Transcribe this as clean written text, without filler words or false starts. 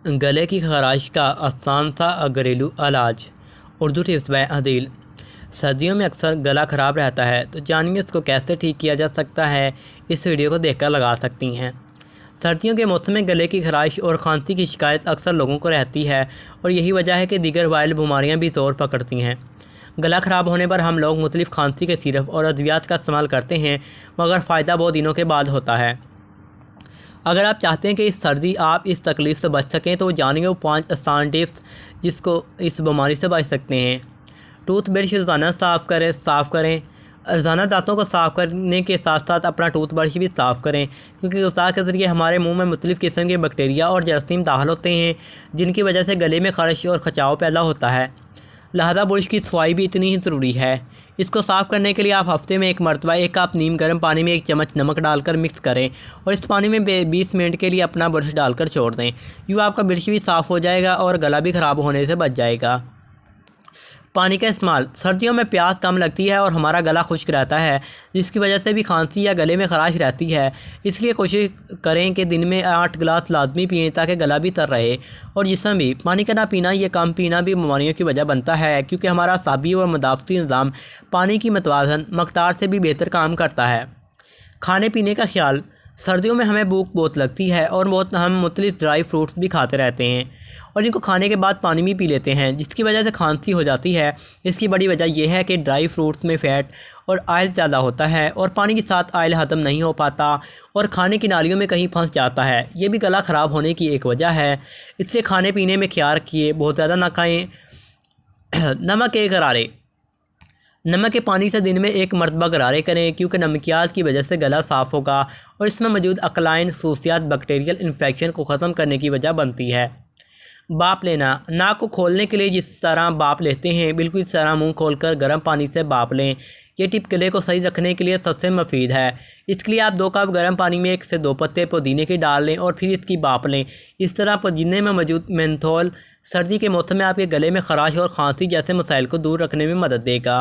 गले की खराश का आसान सा घरेलू इलाज। Urdu tips by Adeel. सर्दियों में अक्सर गला ख़राब रहता है, तो जानिए इसको कैसे ठीक किया जा सकता है। इस वीडियो को देखकर लगा सकती हैं। सर्दियों के मौसम में गले की खराश और खांसी की शिकायत अक्सर लोगों को रहती है, और यही वजह है कि दीगर वायरल बीमारियां भी ज़ोर पकड़ती हैं। गला ख़राब होने पर हम लोग मुख्तलिफ़ खांसी के सिरप और अद्वियात का इस्तेमाल करते हैं, मगर फ़ायदा बहुत दिनों के बाद होता है। अगर आप चाहते हैं कि इस सर्दी आप इस तकलीफ़ से बच सकें, तो जानिए वो 5 आसान टिप्स जिसको इस बीमारी से बच सकते हैं। टूथब्रश रोज़ाना साफ़ करें। रोज़ाना दांतों को साफ़ करने के साथ साथ अपना टूथब्रश भी साफ़ करें, क्योंकि ग़िज़ा के ज़रिए हमारे मुंह में मुख्तलिफ़ किस्म के बैक्टीरिया और जरासीम दाखिल होते हैं, जिनकी वजह से गले में ख़राश और खिंचाव पैदा होता है। लिहाजा बुर्श की सफाई भी इतनी ही ज़रूरी है। इसको साफ़ करने के लिए आप हफ्ते में एक मरतबा 1 कप नीम गर्म पानी में 1 चम्मच नमक डालकर मिक्स करें, और इस पानी में 20 मिनट के लिए अपना ब्रश डालकर छोड़ दें। यूँ आपका ब्रश भी साफ़ हो जाएगा और गला भी ख़राब होने से बच जाएगा। पानी का इस्तेमाल। सर्दियों में प्यास कम लगती है और हमारा गला खुश्क रहता है, जिसकी वजह से भी खांसी या गले में खराश रहती है। इसलिए कोशिश करें कि दिन में 8 गिलास लाजमी पिएँ, ताकि गला भी तर रहे और जिस्म भी। पानी का ना पीना या कम पीना भी बीमारियों की वजह बनता है, क्योंकि हमारा असाबी और मदाफ़ती निज़ाम पानी की मतवाज़न मकदार से भी बेहतर काम करता है। खाने पीने का ख्याल। सर्दियों में हमें भूख बहुत लगती है और हम मुख्तलिफ़ ड्राई फ्रूट्स भी खाते रहते हैं, और इनको खाने के बाद पानी भी पी लेते हैं, जिसकी वजह से खांसी हो जाती है। इसकी बड़ी वजह यह है कि ड्राई फ्रूट्स में फ़ैट और ऑयल ज़्यादा होता है, और पानी के साथ ऑयल हज़म नहीं हो पाता और खाने की नालियों में कहीं फंस जाता है। ये भी गला ख़राब होने की एक वजह है। इससे खाने पीने में ख्याल रखिए, बहुत ज़्यादा ना खाएँ। नमक के गरारे। नमक के पानी से दिन में 1 मरतबा गरारे करें, क्योंकि नमकियात की वजह से गला साफ़ होगा और इसमें मौजूद अल्कलाइन खसूसियात बैक्टीरियल इन्फेक्शन को ख़त्म करने की वजह बनती है। बाप लेना। नाक को खोलने के लिए जिस तरह बाप लेते हैं, बिल्कुल इस तरह मुंह खोलकर गर्म पानी से बाप लें। ये टिप गले को सही रखने के लिए सबसे मुफीद है। इसके लिए आप 2 कप गर्म पानी में 1 से 2 पत्ते पुदीने के डाल लें और फिर इसकी बाप लें। इस तरह पुदीने में मौजूद मेंथोल सर्दी के मौसम में आपके गले में खराश और खांसी जैसे मसाइल को दूर रखने में मदद देगा।